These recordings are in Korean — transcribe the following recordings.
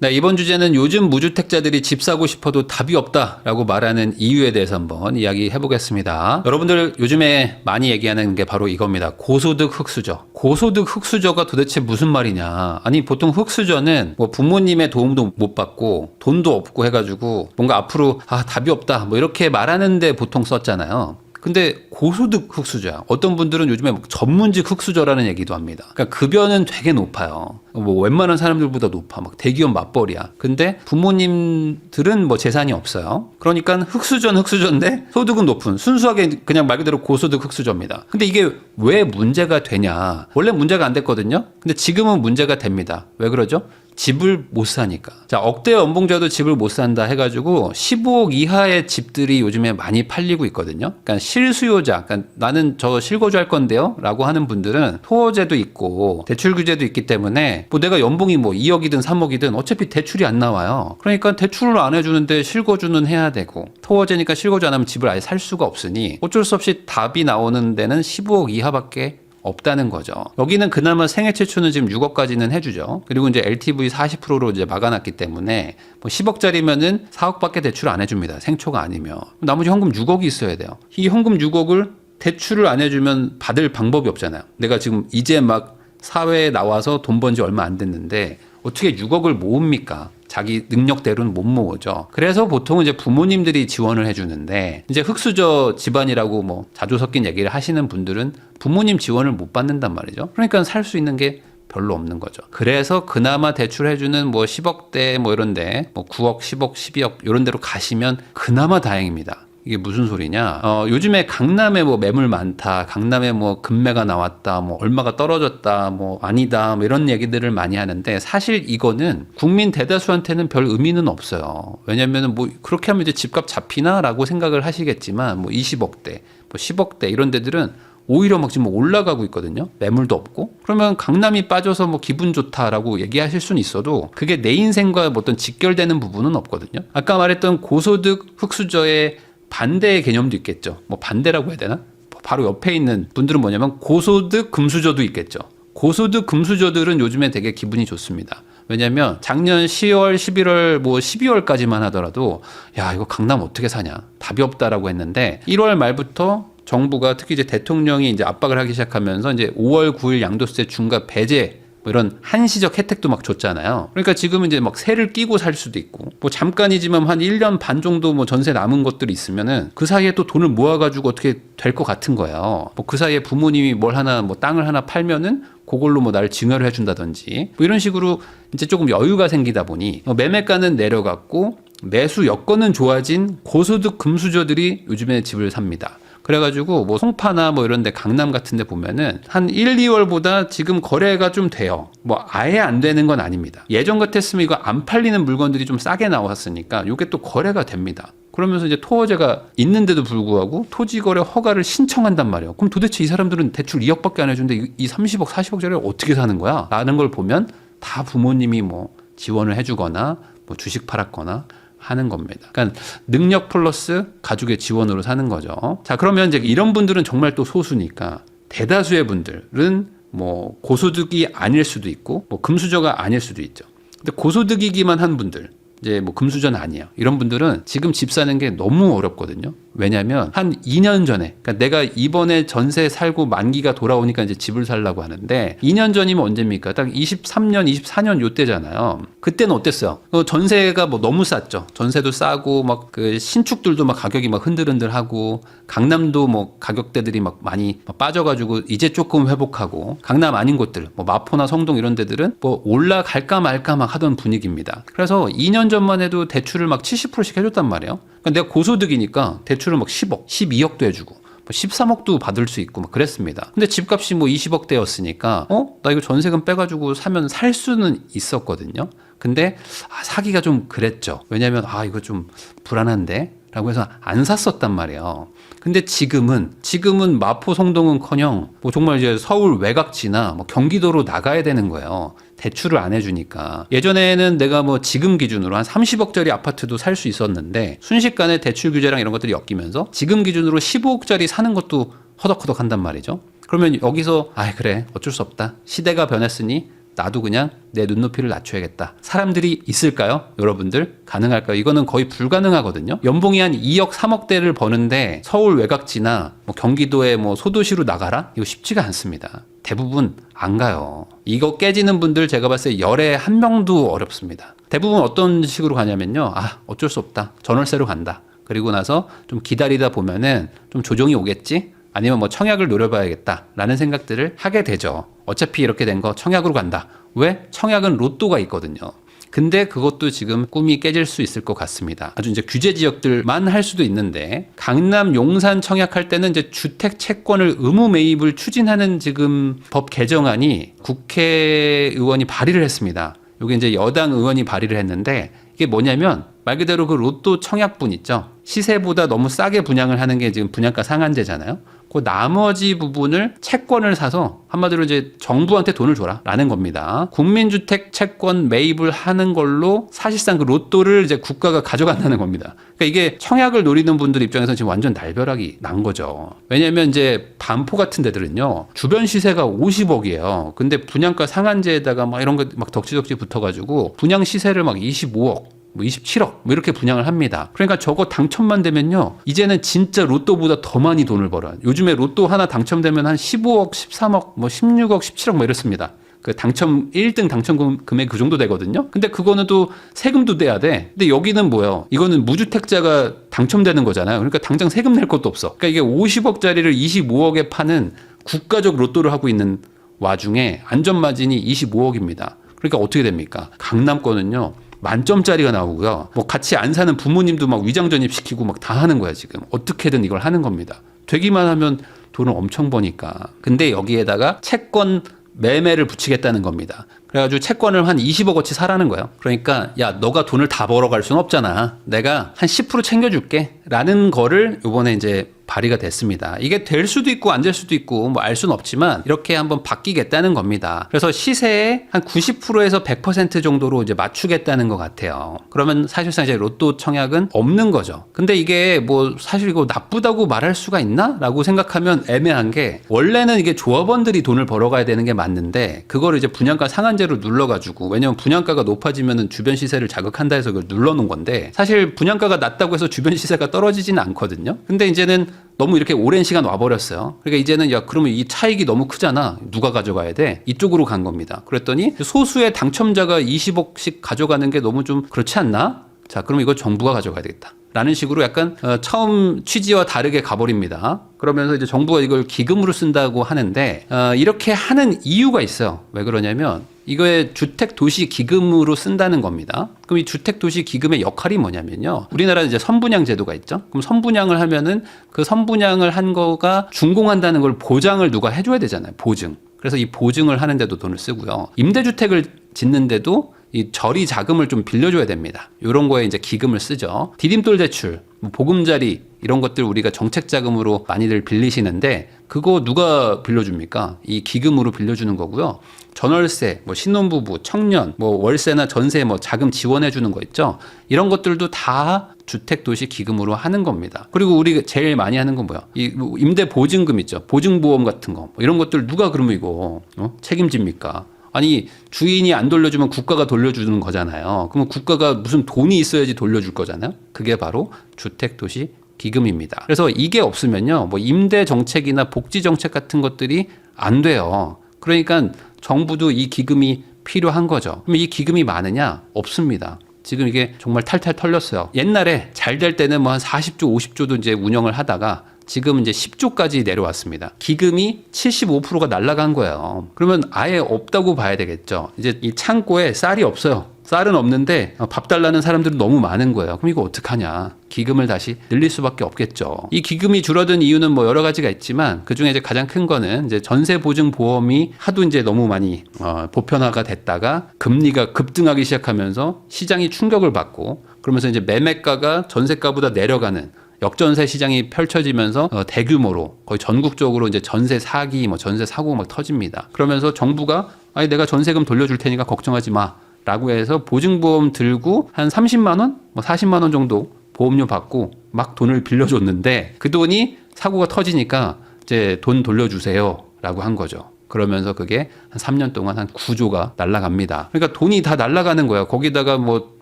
네, 이번 주제는 요즘 무주택자들이 집 사고 싶어도 답이 없다라고 말하는 이유에 대해서 한번 이야기해 보겠습니다. 여러분들 요즘에 많이 얘기하는 게 바로 이겁니다. 고소득 흑수저. 고소득 흑수저가 도대체 무슨 말이냐. 아니 보통 흑수저는 뭐 부모님의 도움도 못 받고 돈도 없고 해가지고 뭔가 앞으로 답이 없다 뭐 이렇게 말하는데 보통 썼잖아요. 근데 고소득 흑수저야. 어떤 분들은 요즘에 전문직 흑수저라는 얘기도 합니다. 그러니까 급여는 되게 높아요. 뭐 웬만한 사람들보다 높아. 막 대기업 맞벌이야. 근데 부모님들은 뭐 재산이 없어요. 그러니까 흑수저는 흑수저인데 소득은 높은 순수하게 그냥 말 그대로 고소득 흑수저입니다. 근데 이게 왜 문제가 되냐? 원래 문제가 안 됐거든요. 근데 지금은 문제가 됩니다. 왜 그러죠? 집을 못 사니까. 자, 억대 연봉자도 집을 못 산다 해가지고 15억 이하의 집들이 요즘에 많이 팔리고 있거든요. 그러니까 실수요자, 그러니까 나는 저 실거주 할 건데요 라고 하는 분들은 토어제도 있고 대출 규제도 있기 때문에 뭐 내가 연봉이 뭐 2억이든 3억이든 어차피 대출이 안 나와요. 그러니까 대출을 안 해주는데 실거주는 해야 되고 토어제니까 실거주 안 하면 집을 아예 살 수가 없으니 어쩔 수 없이 답이 나오는 데는 15억 이하밖에 없다는 거죠. 여기는 그나마 생애 최초는 지금 6억까지는 해주죠. 그리고 이제 LTV 40%로 이제 막아놨기 때문에 뭐 10억짜리면은 4억밖에 대출 안 해줍니다. 생초가 아니면. 나머지 현금 6억이 있어야 돼요. 이 현금 6억을 대출을 안 해주면 받을 방법이 없잖아요. 내가 지금 이제 막 사회에 나와서 돈 번 지 얼마 안 됐는데 어떻게 6억을 모읍니까? 자기 능력대로는 못 모으죠. 그래서 보통 이제 부모님들이 지원을 해주는데 이제 흑수저 집안이라고 뭐 자주 섞인 얘기를 하시는 분들은 부모님 지원을 못 받는단 말이죠. 그러니까 살 수 있는 게 별로 없는 거죠. 그래서 그나마 대출해주는 뭐 10억대 뭐 이런데 뭐 9억, 10억, 12억 이런 데로 가시면 그나마 다행입니다. 이게 무슨 소리냐? 요즘에 강남에 뭐 매물 많다, 강남에 뭐 금매가 나왔다, 뭐 얼마가 떨어졌다, 뭐 아니다, 뭐 이런 얘기들을 많이 하는데 사실 이거는 국민 대다수한테는 별 의미는 없어요. 왜냐면은 뭐 그렇게 하면 이제 집값 잡히나라고 생각을 하시겠지만 뭐 20억대, 뭐 10억대 이런 데들은 오히려 막 지금 올라가고 있거든요. 매물도 없고. 그러면 강남이 빠져서 뭐 기분 좋다라고 얘기하실 수는 있어도 그게 내 인생과 어떤 직결되는 부분은 없거든요. 아까 말했던 고소득 흑수저의 반대의 개념도 있겠죠. 뭐 반대라고 해야 되나? 바로 옆에 있는 분들은 뭐냐면 고소득 금수저도 있겠죠. 고소득 금수저들은 요즘에 되게 기분이 좋습니다. 왜냐면 작년 10월, 11월, 뭐 12월까지만 하더라도 야, 이거 강남 어떻게 사냐? 답이 없다라고 했는데 1월 말부터 정부가 특히 이제 대통령이 이제 압박을 하기 시작하면서 이제 5월 9일 양도세 중과 배제 뭐 이런 한시적 혜택도 막 줬잖아요. 그러니까 지금은 이제 막 세를 끼고 살 수도 있고 뭐 잠깐이지만 한 1년 반 정도 뭐 전세 남은 것들이 있으면은 그 사이에 또 돈을 모아가지고 어떻게 될 것 같은 거예요. 뭐 그 사이에 부모님이 뭘 하나 뭐 땅을 하나 팔면은 그걸로 뭐 나를 증여를 해준다든지 뭐 이런 식으로 이제 조금 여유가 생기다 보니 매매가는 내려갔고 매수 여건은 좋아진 고소득 금수저들이 요즘에 집을 삽니다. 그래가지고 뭐 송파나 뭐 이런 데 강남 같은 데 보면은 한 1, 2월보다 지금 거래가 좀 돼요. 뭐 아예 안 되는 건 아닙니다. 예전 같았으면 이거 안 팔리는 물건들이 좀 싸게 나왔으니까 이게 또 거래가 됩니다. 그러면서 이제 토어제가 있는데도 불구하고 토지거래 허가를 신청한단 말이에요. 그럼 도대체 이 사람들은 대출 2억밖에 안 해주는데 이 30억, 40억짜리를 어떻게 사는 거야? 라는 걸 보면 다 부모님이 뭐 지원을 해주거나 뭐 주식 팔았거나 하는 겁니다. 그러니까 능력 플러스 가족의 지원으로 사는 거죠. 자, 그러면 이제 이런 분들은 정말 또 소수니까 대다수의 분들은 뭐 고소득이 아닐 수도 있고 뭐 금수저가 아닐 수도 있죠. 근데 고소득이기만 한 분들 이제 뭐 금수저는 아니에요. 이런 분들은 지금 집 사는 게 너무 어렵거든요. 왜냐면 한 2년 전에, 그러니까 내가 이번에 전세 살고 만기가 돌아오니까 이제 집을 살려고 하는데 2년 전이면 언제입니까? 딱 23년, 24년 요때잖아요. 그때는 어땠어요? 전세가 뭐 너무 쌌죠. 전세도 싸고 막 그 신축들도 막 가격이 막 흔들흔들하고 강남도 뭐 가격대들이 막 많이 빠져가지고 이제 조금 회복하고 강남 아닌 곳들, 뭐 마포나 성동 이런 데들은 뭐 올라갈까 말까 막 하던 분위기입니다. 그래서 2년 전만 해도 대출을 막 70%씩 해줬단 말이에요. 그러니까 내가 고소득이니까 대출을 막 10억, 12억도 해주고 뭐 13억도 받을 수 있고 막 그랬습니다. 근데 집값이 뭐 20억대였으니까 나 이거 전세금 빼가지고 사면 살 수는 있었거든요. 근데 사기가 좀 그랬죠. 왜냐면 이거 좀 불안한데 라고 해서 안 샀었단 말이에요. 근데 지금은 마포 성동은커녕 뭐 정말 이제 서울 외곽지나 뭐 경기도로 나가야 되는 거예요. 대출을 안 해주니까. 예전에는 내가 뭐 지금 기준으로 한 30억짜리 아파트도 살 수 있었는데 순식간에 대출 규제랑 이런 것들이 엮이면서 지금 기준으로 15억짜리 사는 것도 허덕허덕 한단 말이죠. 그러면 여기서 그래 어쩔 수 없다. 시대가 변했으니 나도 그냥 내 눈높이를 낮춰야겠다. 사람들이 있을까요? 여러분들 가능할까요? 이거는 거의 불가능하거든요. 연봉이 한 2억 3억대를 버는데 서울 외곽지나 뭐 경기도의 뭐 소도시로 나가라? 이거 쉽지가 않습니다. 대부분 안 가요. 이거 깨지는 분들 제가 봤을 때 열에 한 명도 어렵습니다. 대부분 어떤 식으로 가냐면요. 어쩔 수 없다. 전월세로 간다. 그리고 나서 좀 기다리다 보면은 좀 조정이 오겠지? 아니면 뭐 청약을 노려봐야겠다 라는 생각들을 하게 되죠. 어차피 이렇게 된 거 청약으로 간다. 왜? 청약은 로또가 있거든요. 근데 그것도 지금 꿈이 깨질 수 있을 것 같습니다. 아주 이제 규제 지역들만 할 수도 있는데, 강남 용산 청약할 때는 이제 주택 채권을 의무 매입을 추진하는 지금 법 개정안이 국회의원이 발의를 했습니다. 이게 이제 여당 의원이 발의를 했는데, 이게 뭐냐면 말 그대로 그 로또 청약분 있죠. 시세보다 너무 싸게 분양을 하는 게 지금 분양가 상한제잖아요. 그 나머지 부분을 채권을 사서 한마디로 이제 정부한테 돈을 줘라 라는 겁니다. 국민주택 채권 매입을 하는 걸로 사실상 그 로또를 이제 국가가 가져간다는 겁니다. 그러니까 이게 청약을 노리는 분들 입장에서는 지금 완전 날벼락이 난 거죠. 왜냐면 이제 반포 같은 데들은요, 주변 시세가 50억이에요. 근데 분양가 상한제에다가 막 이런 거 막 덕지덕지 붙어가지고 분양 시세를 막 25억. 뭐 27억 뭐 이렇게 분양을 합니다. 그러니까 저거 당첨만 되면요, 이제는 진짜 로또보다 더 많이 돈을 벌어요. 요즘에 로또 하나 당첨되면 한 15억, 13억, 뭐 16억, 17억 뭐 이렇습니다. 그 당첨 1등 당첨 금액 그 정도 되거든요. 근데 그거는 또 세금도 떼야 돼. 근데 여기는 뭐예요? 이거는 무주택자가 당첨되는 거잖아요. 그러니까 당장 세금 낼 것도 없어. 그러니까 이게 50억짜리를 25억에 파는 국가적 로또를 하고 있는 와중에 안전마진이 25억입니다. 그러니까 어떻게 됩니까? 강남권은요, 만점짜리가 나오고요. 뭐 같이 안 사는 부모님도 막 위장 전입시키고 막 다 하는 거야, 지금. 어떻게든 이걸 하는 겁니다. 되기만 하면 돈을 엄청 버니까. 근데 여기에다가 채권 매매를 붙이겠다는 겁니다. 그래가지고 채권을 한 20억어치 사라는 거예요. 그러니까 야, 너가 돈을 다 벌어갈 수는 없잖아. 내가 한 10% 챙겨줄게 라는 거를 이번에 이제 발의가 됐습니다. 이게 될 수도 있고 안 될 수도 있고 뭐 알 수는 없지만 이렇게 한번 바뀌겠다는 겁니다. 그래서 시세의 한 90%에서 100% 정도로 이제 맞추겠다는 것 같아요. 그러면 사실상 이제 로또 청약은 없는 거죠. 근데 이게 뭐 사실 이거 나쁘다고 말할 수가 있나? 라고 생각하면 애매한 게, 원래는 이게 조합원들이 돈을 벌어가야 되는 게 맞는데 그거를 이제 분양가 상한제로 눌러가지고, 왜냐면 분양가가 높아지면은 주변 시세를 자극한다 해서 그걸 눌러놓은 건데, 사실 분양가가 낮다고 해서 주변 시세가 떨어지지는 않거든요. 근데 이제는 너무 이렇게 오랜 시간 와버렸어요. 그러니까 이제는 야, 그러면 이 차익이 너무 크잖아. 누가 가져가야 돼? 이쪽으로 간 겁니다. 그랬더니 소수의 당첨자가 20억씩 가져가는 게 너무 좀 그렇지 않나? 자, 그럼 이거 정부가 가져가야 되겠다. 라는 식으로 약간 처음 취지와 다르게 가버립니다. 그러면서 이제 정부가 이걸 기금으로 쓴다고 하는데, 이렇게 하는 이유가 있어요. 왜 그러냐면 이거에 주택도시기금으로 쓴다는 겁니다. 그럼 이 주택도시기금의 역할이 뭐냐면요, 우리나라는 이제 선분양 제도가 있죠. 그럼 선분양을 하면은 그 선분양을 한 거가 준공한다는 걸 보장을 누가 해줘야 되잖아요. 보증. 그래서 이 보증을 하는데도 돈을 쓰고요. 임대주택을 짓는데도 이 저리 자금을 좀 빌려줘야 됩니다. 이런 거에 이제 기금을 쓰죠. 디딤돌 대출, 뭐 보금자리 이런 것들 우리가 정책 자금으로 많이들 빌리시는데 그거 누가 빌려줍니까? 이 기금으로 빌려주는 거고요. 전월세, 뭐 신혼부부, 청년, 뭐 월세나 전세 뭐 자금 지원해 주는 거 있죠. 이런 것들도 다 주택도시 기금으로 하는 겁니다. 그리고 우리 제일 많이 하는 건 뭐야? 이 임대 보증금 있죠. 보증보험 같은 거. 뭐 이런 것들 누가 그러면 이거 책임집니까? 아니, 주인이 안 돌려주면 국가가 돌려주는 거잖아요. 그러면 국가가 무슨 돈이 있어야지 돌려줄 거잖아요. 그게 바로 주택도시 기금입니다. 그래서 이게 없으면요, 뭐 임대 정책이나 복지 정책 같은 것들이 안 돼요. 그러니까 정부도 이 기금이 필요한 거죠. 그럼 이 기금이 많으냐? 없습니다. 지금 이게 정말 탈탈 털렸어요. 옛날에 잘 될 때는 뭐 한 40조, 50조도 이제 운영을 하다가 지금 이제 10조까지 내려왔습니다. 기금이 75%가 날아간 거예요. 그러면 아예 없다고 봐야 되겠죠. 이제 이 창고에 쌀이 없어요. 쌀은 없는데 밥 달라는 사람들은 너무 많은 거예요. 그럼 이거 어떡하냐. 기금을 다시 늘릴 수밖에 없겠죠. 이 기금이 줄어든 이유는 뭐 여러 가지가 있지만 그중에 이제 가장 큰 거는 이제 전세 보증 보험이 하도 이제 너무 많이 보편화가 됐다가 금리가 급등하기 시작하면서 시장이 충격을 받고, 그러면서 이제 매매가가 전세가보다 내려가는 역전세 시장이 펼쳐지면서 대규모로 거의 전국적으로 이제 전세 사기, 뭐 전세 사고 막 터집니다. 그러면서 정부가 아니 내가 전세금 돌려줄 테니까 걱정하지 마 라고 해서 보증보험 들고 한 30만 원, 뭐 40만 원 정도 보험료 받고 막 돈을 빌려줬는데 그 돈이 사고가 터지니까 이제 돈 돌려주세요 라고 한 거죠. 그러면서 그게 한 3년 동안 한 9조가 날아갑니다. 그러니까 돈이 다 날아가는 거야. 거기다가 뭐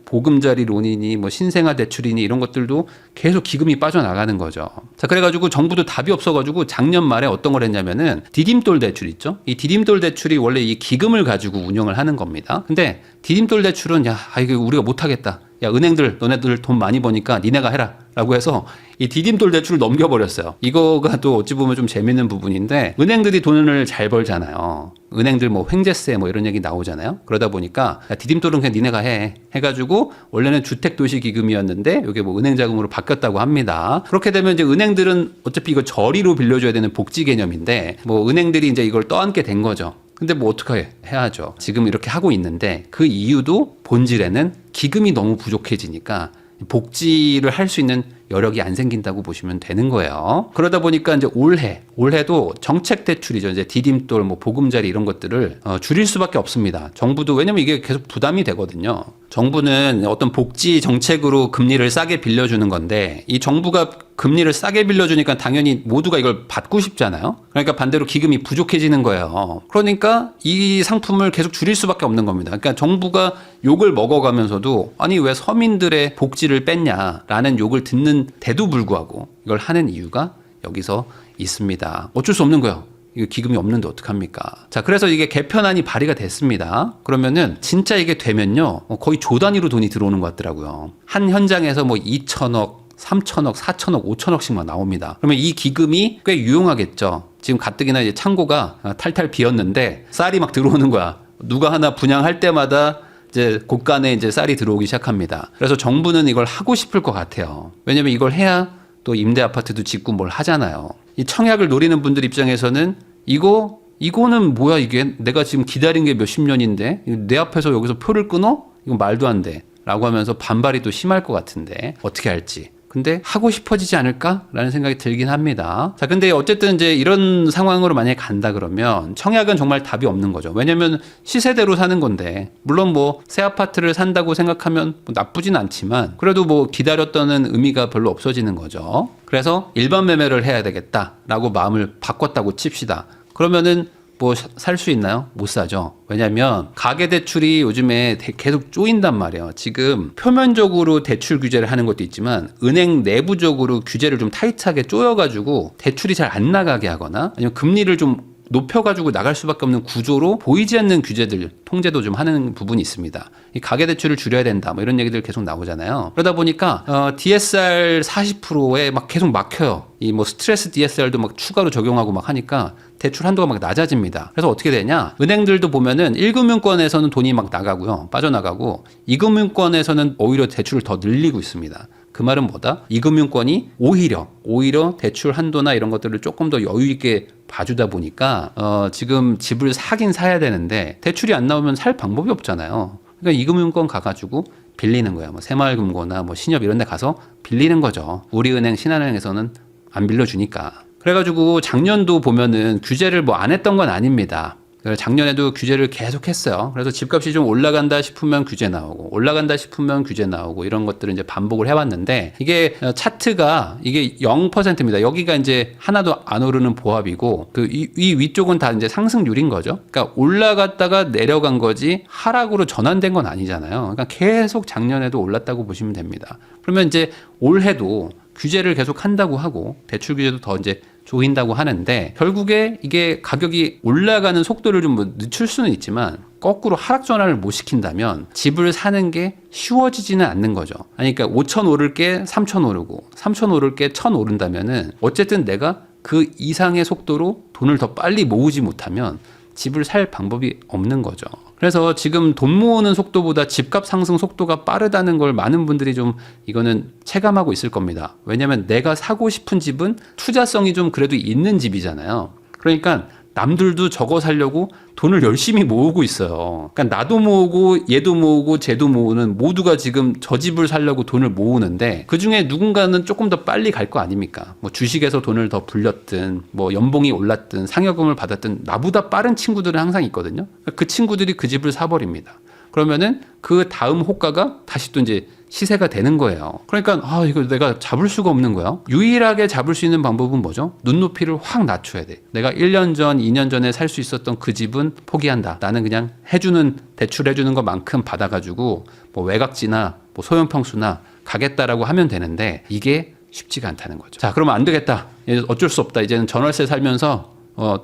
보금자리 론이니 뭐 신생아 대출이니 이런 것들도 계속 기금이 빠져나가는 거죠. 자, 그래가지고 정부도 답이 없어가지고 작년 말에 어떤 걸 했냐면은 디딤돌 대출 있죠. 이 디딤돌 대출이 원래 이 기금을 가지고 운영을 하는 겁니다. 근데 디딤돌 대출은 이거 우리가 못하겠다. 야, 은행들 너네들 돈 많이 버니까 니네가 해라 라고 해서 이 디딤돌 대출을 넘겨버렸어요. 이거가 또 어찌 보면 좀 재밌는 부분인데, 은행들이 돈을 잘 벌잖아요. 은행들 뭐 횡재세 뭐 이런 얘기 나오잖아요. 그러다 보니까 야, 디딤돌은 그냥 니네가 해가지고 원래는 주택도시기금이었는데 이게 뭐 은행자금으로 바뀌었다고 합니다. 그렇게 되면 이제 은행들은 어차피 이거 저리로 빌려줘야 되는 복지 개념인데 뭐 은행들이 이제 이걸 떠안게 된 거죠. 근데 뭐 어떻게 해야죠. 지금 이렇게 하고 있는데 그 이유도 본질에는 기금이 너무 부족해지니까 복지를 할 수 있는 여력이 안 생긴다고 보시면 되는 거예요. 그러다 보니까 이제 올해도 정책 대출이죠. 이제 디딤돌, 뭐 보금자리 이런 것들을 줄일 수밖에 없습니다. 정부도, 왜냐면 이게 계속 부담이 되거든요. 정부는 어떤 복지 정책으로 금리를 싸게 빌려주는 건데, 이 정부가 금리를 싸게 빌려주니까 당연히 모두가 이걸 받고 싶잖아요. 그러니까 반대로 기금이 부족해지는 거예요. 그러니까 이 상품을 계속 줄일 수밖에 없는 겁니다. 그러니까 정부가 욕을 먹어가면서도 아니 왜 서민들의 복지를 뺐냐라는 욕을 듣는 데도 불구하고 이걸 하는 이유가 여기서 있습니다. 어쩔 수 없는 거예요. 이거 기금이 없는데 어떡합니까? 자, 그래서 이게 개편안이 발의가 됐습니다. 그러면은 진짜 이게 되면요, 거의 조 단위로 돈이 들어오는 것 같더라고요. 한 현장에서 뭐 2천억, 3천억, 4천억, 5천억씩만 나옵니다. 그러면 이 기금이 꽤 유용하겠죠. 지금 가뜩이나 이제 창고가 탈탈 비었는데 쌀이 막 들어오는 거야. 누가 하나 분양할 때마다 이제 곳간에 이제 쌀이 들어오기 시작합니다. 그래서 정부는 이걸 하고 싶을 것 같아요. 왜냐면 이걸 해야 또 임대 아파트도 짓고 뭘 하잖아요. 이 청약을 노리는 분들 입장에서는 이거는 뭐야, 이게 내가 지금 기다린 게 몇십 년인데 내 앞에서 여기서 표를 끊어? 이건 말도 안 돼 라고 하면서 반발이 또 심할 것 같은데 어떻게 할지. 근데 하고 싶어지지 않을까라는 생각이 들긴 합니다. 자, 근데 어쨌든 이제 이런 상황으로 만약에 간다 그러면 청약은 정말 답이 없는 거죠. 왜냐면 시세대로 사는 건데, 물론 뭐 새 아파트를 산다고 생각하면 뭐 나쁘진 않지만 그래도 뭐 기다렸다는 의미가 별로 없어지는 거죠. 그래서 일반 매매를 해야 되겠다라고 마음을 바꿨다고 칩시다. 그러면은 뭐 살 수 있나요? 못 사죠. 왜냐면 가계대출이 요즘에 계속 쪼인단 말이에요. 지금 표면적으로 대출 규제를 하는 것도 있지만 은행 내부적으로 규제를 좀 타이트하게 쪼여가지고 대출이 잘 안 나가게 하거나 아니면 금리를 좀 높여가지고 나갈 수밖에 없는 구조로 보이지 않는 규제들, 통제도 좀 하는 부분이 있습니다. 이 가계대출을 줄여야 된다, 뭐 이런 얘기들 계속 나오잖아요. 그러다 보니까 DSR 40%에 막 계속 막혀요. 이 뭐 스트레스 DSR도 막 추가로 적용하고 막 하니까 대출 한도가 막 낮아집니다. 그래서 어떻게 되냐? 은행들도 보면은 1금융권에서는 돈이 막 나가고요, 빠져나가고 2금융권에서는 오히려 대출을 더 늘리고 있습니다. 그 말은 뭐다? 2금융권이 오히려 대출 한도나 이런 것들을 조금 더 여유 있게 봐주다 보니까 지금 집을 사긴 사야 되는데 대출이 안 나오면 살 방법이 없잖아요. 그러니까 2금융권 가가지고 빌리는 거야. 뭐 새마을금고나 뭐 신협 이런 데 가서 빌리는 거죠. 우리은행, 신한은행에서는 안 빌려주니까. 그래가지고 작년도 보면은 규제를 뭐 안 했던 건 아닙니다. 작년에도 규제를 계속 했어요. 그래서 집값이 좀 올라간다 싶으면 규제 나오고, 올라간다 싶으면 규제 나오고, 이런 것들을 이제 반복을 해왔는데, 이게 차트가 이게 0%입니다. 여기가 이제 하나도 안 오르는 보합이고, 이 위쪽은 다 이제 상승률인 거죠. 그러니까 올라갔다가 내려간 거지 하락으로 전환된 건 아니잖아요. 그러니까 계속 작년에도 올랐다고 보시면 됩니다. 그러면 이제 올해도 규제를 계속 한다고 하고, 대출 규제도 더 이제 조인다고 하는데, 결국에 이게 가격이 올라가는 속도를 좀 뭐 늦출 수는 있지만 거꾸로 하락 전환을 못 시킨다면 집을 사는 게 쉬워지지는 않는 거죠. 아니, 그러니까 5천 오를 게 3천 오르고 3천 오를 게 1천 오른다면은 어쨌든 내가 그 이상의 속도로 돈을 더 빨리 모으지 못하면 집을 살 방법이 없는 거죠. 그래서 지금 돈 모으는 속도보다 집값 상승 속도가 빠르다는 걸 많은 분들이 좀 이거는 체감하고 있을 겁니다. 왜냐하면 내가 사고 싶은 집은 투자성이 좀 그래도 있는 집이잖아요. 그러니까 남들도 저거 사려고 돈을 열심히 모으고 있어요. 그러니까 나도 모으고 얘도 모으고 쟤도 모으는, 모두가 지금 저 집을 사려고 돈을 모으는데 그중에 누군가는 조금 더 빨리 갈 거 아닙니까? 뭐 주식에서 돈을 더 불렸든 뭐 연봉이 올랐든 상여금을 받았든 나보다 빠른 친구들은 항상 있거든요. 그 친구들이 그 집을 사버립니다. 그러면은 그 다음 호가가 다시 또 이제 시세가 되는 거예요. 그러니까 이거 내가 잡을 수가 없는 거야. 유일하게 잡을 수 있는 방법은 뭐죠? 눈높이를 확 낮춰야 돼. 내가 1년 전, 2년 전에 살 수 있었던 그 집은 포기한다. 나는 그냥 대출해주는 것만큼 받아가지고 뭐 외곽지나 뭐 소형평수나 가겠다라고 하면 되는데 이게 쉽지가 않다는 거죠. 자, 그러면 안 되겠다. 어쩔 수 없다. 이제는 전월세 살면서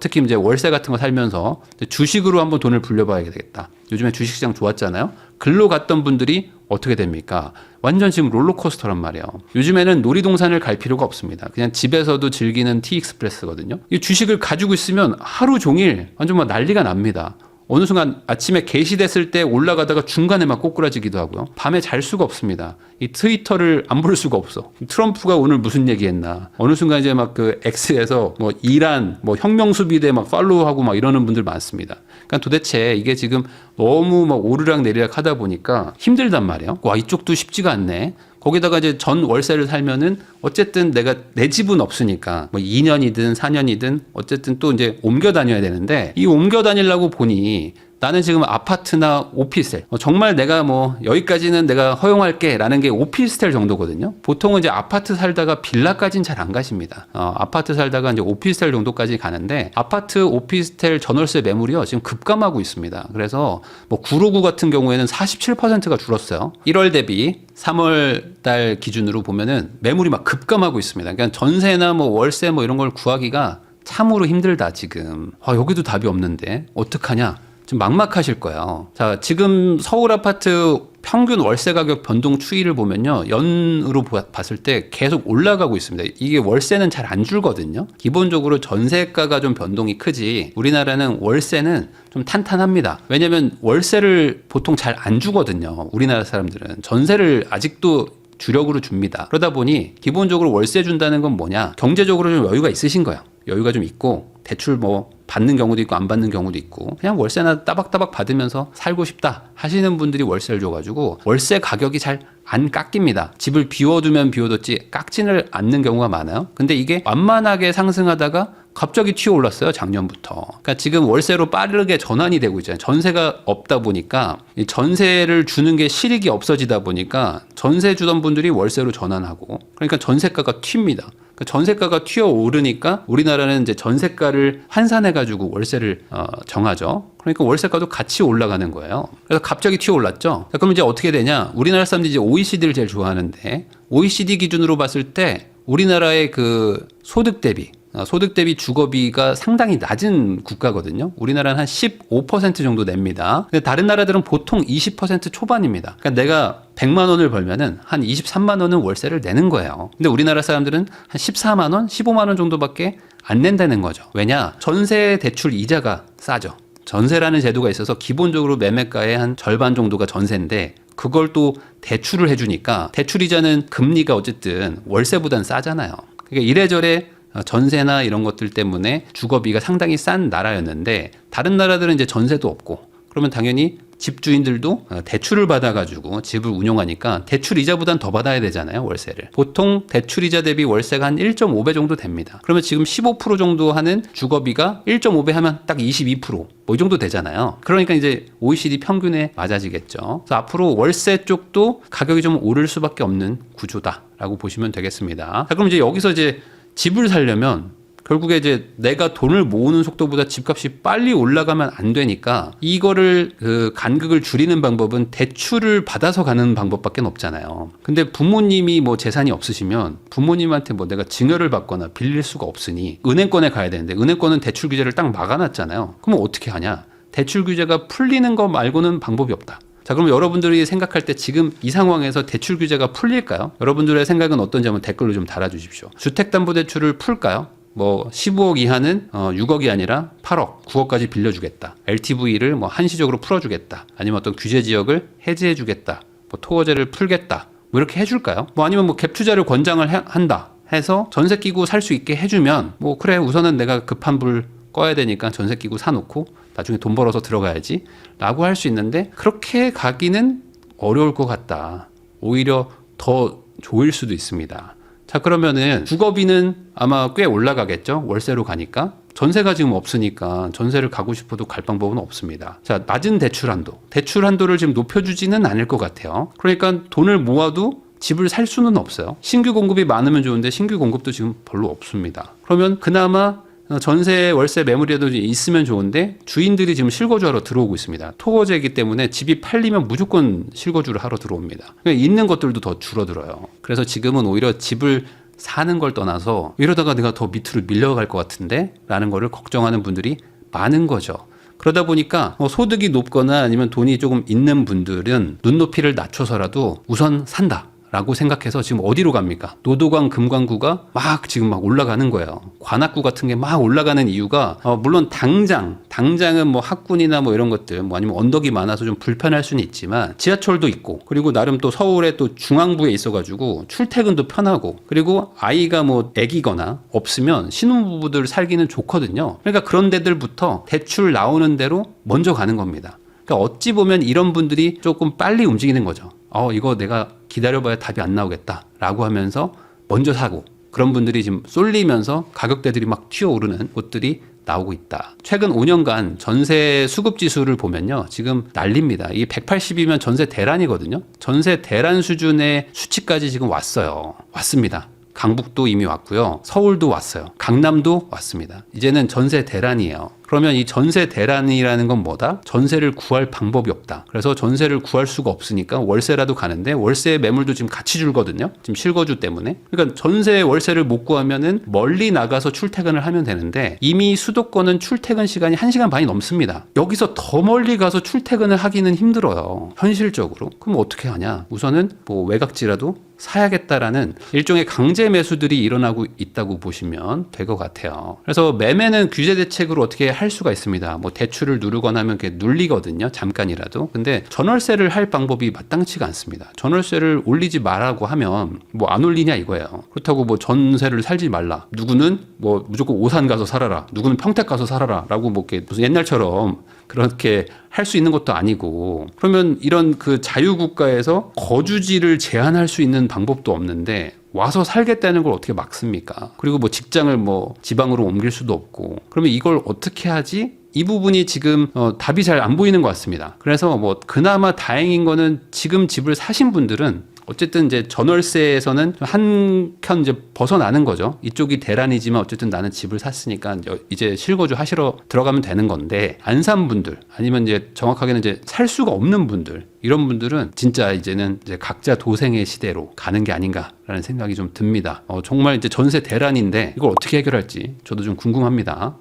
특히 이제 월세 같은 거 살면서 주식으로 한번 돈을 불려봐야 되겠다. 요즘에 주식시장 좋았잖아요. 글로 갔던 분들이 어떻게 됩니까? 완전 지금 롤러코스터란 말이에요. 요즘에는 놀이동산을 갈 필요가 없습니다. 그냥 집에서도 즐기는 T익스프레스거든요. 이 주식을 가지고 있으면 하루 종일 완전 막 난리가 납니다. 어느 순간 아침에 게시됐을 때 올라가다가 중간에 막 꼬꾸라지기도 하고요. 밤에 잘 수가 없습니다. 이 트위터를 안 볼 수가 없어. 트럼프가 오늘 무슨 얘기했나. 어느 순간 이제 막 그 X에서 뭐 이란, 뭐 혁명수비대 막 팔로우하고 막 이러는 분들 많습니다. 그러니까 도대체 이게 지금 너무 막 오르락 내리락 하다 보니까 힘들단 말이에요. 와, 이쪽도 쉽지가 않네. 거기다가 이제 전 월세를 살면은 어쨌든 내가 내 집은 없으니까 뭐 2년이든 4년이든 어쨌든 또 이제 옮겨 다녀야 되는데 이 옮겨 다니려고 보니 나는 지금 아파트나 오피스텔 정말 내가 뭐 여기까지는 내가 허용할게 라는 게 오피스텔 정도거든요. 보통은 이제 아파트 살다가 빌라까지는 잘 안 가십니다. 아파트 살다가 이제 오피스텔 정도까지 가는데 아파트 오피스텔 전월세 매물이요 지금 급감하고 있습니다. 그래서 뭐 959 같은 경우에는 47%가 줄었어요. 1월 대비 3월 달 기준으로 보면은 매물이 막 급감하고 있습니다. 그러니까 전세나 뭐 월세 뭐 이런 걸 구하기가 참으로 힘들다 지금. 여기도 답이 없는데 어떡하냐? 좀 막막하실 거예요. 자, 지금 서울 아파트 평균 월세 가격 변동 추이를 보면요. 연으로 봤을 때 계속 올라가고 있습니다. 이게 월세는 잘 안 줄거든요. 기본적으로 전세가가 좀 변동이 크지 우리나라는 월세는 좀 탄탄합니다. 왜냐면 월세를 보통 잘 안 주거든요. 우리나라 사람들은 전세를 아직도 주력으로 줍니다. 그러다 보니 기본적으로 월세 준다는 건 뭐냐? 경제적으로 좀 여유가 있으신 거예요. 여유가 좀 있고 대출 뭐 받는 경우도 있고 안 받는 경우도 있고 그냥 월세나 따박따박 받으면서 살고 싶다 하시는 분들이 월세를 줘가지고 월세 가격이 잘 안 깎입니다. 집을 비워두면 비워뒀지 깎지를 않는 경우가 많아요. 근데 이게 완만하게 상승하다가 갑자기 튀어 올랐어요. 작년부터. 그러니까 지금 월세로 빠르게 전환이 되고 있잖아요. 전세가 없다 보니까 이 전세를 주는 게 실익이 없어지다 보니까 전세 주던 분들이 월세로 전환하고 그러니까 전세가가 튑니다. 그러니까 전세가가 튀어 오르니까 우리나라는 이제 전세가를 환산해 가지고 월세를 정하죠. 그러니까 월세가도 같이 올라가는 거예요. 그래서 갑자기 튀어 올랐죠. 그럼 이제 어떻게 되냐? 우리나라 사람들이 이제 OECD를 제일 좋아하는데 OECD 기준으로 봤을 때 우리나라의 그 소득 대비 주거비가 상당히 낮은 국가거든요. 우리나라는 한 15% 정도 냅니다. 근데 다른 나라들은 보통 20% 초반입니다. 그러니까 내가 100만 원을 벌면은 한 23만 원은 월세를 내는 거예요. 근데 우리나라 사람들은 한 14만 원, 15만 원 정도밖에 안 낸다는 거죠. 왜냐? 전세 대출 이자가 싸죠. 전세라는 제도가 있어서 기본적으로 매매가의 한 절반 정도가 전세인데 그걸 또 대출을 해주니까 대출 이자는 금리가 어쨌든 월세보단 싸잖아요. 그러니까 이래저래 전세나 이런 것들 때문에 주거비가 상당히 싼 나라였는데 다른 나라들은 이제 전세도 없고 그러면 당연히 집주인들도 대출을 받아가지고 집을 운용하니까 대출 이자보단 더 받아야 되잖아요. 월세를. 보통 대출 이자 대비 월세가 한 1.5배 정도 됩니다. 그러면 지금 15% 정도 하는 주거비가 1.5배 하면 딱 22%. 뭐 이 정도 되잖아요. 그러니까 이제 OECD 평균에 맞아지겠죠. 그래서 앞으로 월세 쪽도 가격이 좀 오를 수밖에 없는 구조다라고 보시면 되겠습니다. 자, 그럼 이제 여기서 이제 집을 살려면 결국에 이제 내가 돈을 모으는 속도보다 집값이 빨리 올라가면 안 되니까 이거를 그 간극을 줄이는 방법은 대출을 받아서 가는 방법밖에 없잖아요. 근데 부모님이 뭐 재산이 없으시면 부모님한테 뭐 내가 증여를 받거나 빌릴 수가 없으니 은행권에 가야 되는데 은행권은 대출 규제를 딱 막아놨잖아요. 그럼 어떻게 하냐? 대출 규제가 풀리는 거 말고는 방법이 없다. 자, 그럼 여러분들이 생각할 때 지금 이 상황에서 대출 규제가 풀릴까요? 여러분들의 생각은 어떤지 한번 댓글로 좀 달아주십시오. 주택담보대출을 풀까요? 뭐 15억 이하는 6억이 아니라 8억, 9억까지 빌려주겠다. LTV를 뭐 한시적으로 풀어주겠다. 아니면 어떤 규제 지역을 해제해주겠다. 뭐 토어제를 풀겠다. 뭐 이렇게 해줄까요? 뭐 아니면 뭐 갭 투자를 권장을 한다 해서 전세 끼고 살 수 있게 해주면 뭐 그래 우선은 내가 급한 불 꺼야 되니까 전세 끼고 사놓고 나중에 돈 벌어서 들어가야지 라고 할 수 있는데 그렇게 가기는 어려울 것 같다. 오히려 더 좋을 수도 있습니다. 자, 그러면은 주거비는 아마 꽤 올라가겠죠. 월세로 가니까. 전세가 지금 없으니까 전세를 가고 싶어도 갈 방법은 없습니다. 자, 낮은 대출 한도. 대출 한도를 지금 높여주지는 않을 것 같아요. 그러니까 돈을 모아도 집을 살 수는 없어요. 신규 공급이 많으면 좋은데 신규 공급도 지금 별로 없습니다. 그러면 그나마 전세 월세 매물이라도 있으면 좋은데 주인들이 지금 실거주하러 들어오고 있습니다. 토거제이기 때문에 집이 팔리면 무조건 실거주를 하러 들어옵니다. 그러니까 있는 것들도 더 줄어들어요. 그래서 지금은 오히려 집을 사는 걸 떠나서 이러다가 내가 더 밑으로 밀려갈 것 같은데 라는 거를 걱정하는 분들이 많은 거죠. 그러다 보니까 소득이 높거나 아니면 돈이 조금 있는 분들은 눈높이를 낮춰서라도 우선 산다 라고 생각해서 지금 어디로 갑니까? 노도강 금강구가 지금 막 올라가는 거예요. 관악구 같은 게 막 올라가는 이유가 물론 당장은 뭐 학군이나 뭐 이런 것들 아니면 언덕이 많아서 좀 불편할 수는 있지만 지하철도 있고 그리고 나름 또 서울에 또 중앙부에 있어가지고 출퇴근도 편하고 그리고 아이가 뭐 애기거나 없으면 신혼부부들 살기는 좋거든요. 그러니까 그런 데들부터 대출 나오는 대로 먼저 가는 겁니다. 그러니까 어찌 보면 이런 분들이 조금 빨리 움직이는 거죠. 이거 내가 기다려봐야 답이 안 나오겠다라고 하면서 먼저 사고 그런 분들이 지금 쏠리면서 가격대들이 막 튀어오르는 곳들이 나오고 있다. 최근 5년간 전세 수급 지수를 보면요. 지금 난립니다. 이게 180이면 전세 대란이거든요. 전세 대란 수준의 수치까지 지금 왔습니다. 강북도 이미 왔고요. 서울도 왔어요. 강남도 왔습니다. 이제는 전세 대란이에요. 그러면 이 전세 대란이라는 건 뭐다? 전세를 구할 방법이 없다. 그래서 전세를 구할 수가 없으니까 월세라도 가는데 월세 매물도 지금 같이 줄거든요. 지금 실거주 때문에. 그러니까 전세 월세를 못 구하면은 멀리 나가서 출퇴근을 하면 되는데 이미 수도권은 출퇴근 시간이 1시간 반이 넘습니다. 여기서 더 멀리 가서 출퇴근을 하기는 힘들어요. 현실적으로. 그럼 어떻게 하냐? 우선은 뭐 외곽지라도 사야겠다라는 일종의 강제 매수들이 일어나고 있다고 보시면 될 것 같아요. 그래서 매매는 규제 대책으로 어떻게 할 수가 있습니다. 뭐 대출을 누르거나 하면 그게 눌리거든요. 잠깐이라도. 근데 전월세를 할 방법이 마땅치가 않습니다. 전월세를 올리지 말라고 하면 뭐 안 올리냐 이거예요. 그렇다고 뭐 전세를 살지 말라. 누구는 뭐 무조건 오산 가서 살아라. 누구는 평택 가서 살아라. 라고 뭐 이렇게 무슨 옛날처럼 그렇게 할 수 있는 것도 아니고 그러면 이런 그 자유국가에서 거주지를 제한할 수 있는 방법도 없는데 와서 살겠다는 걸 어떻게 막습니까? 그리고 뭐 직장을 뭐 지방으로 옮길 수도 없고 그러면 이걸 어떻게 하지? 이 부분이 지금 답이 잘 안 보이는 것 같습니다. 그래서 뭐 그나마 다행인 거는 지금 집을 사신 분들은 어쨌든 이제 전월세에서는 한켠 이제 벗어나는 거죠. 이쪽이 대란이지만 어쨌든 나는 집을 샀으니까 이제 실거주 하시러 들어가면 되는 건데 안 산 분들 아니면 이제 정확하게는 이제 살 수가 없는 분들 이런 분들은 진짜 이제는 이제 각자 도생의 시대로 가는 게 아닌가라는 생각이 좀 듭니다. 정말 이제 전세 대란인데 이걸 어떻게 해결할지 저도 좀 궁금합니다.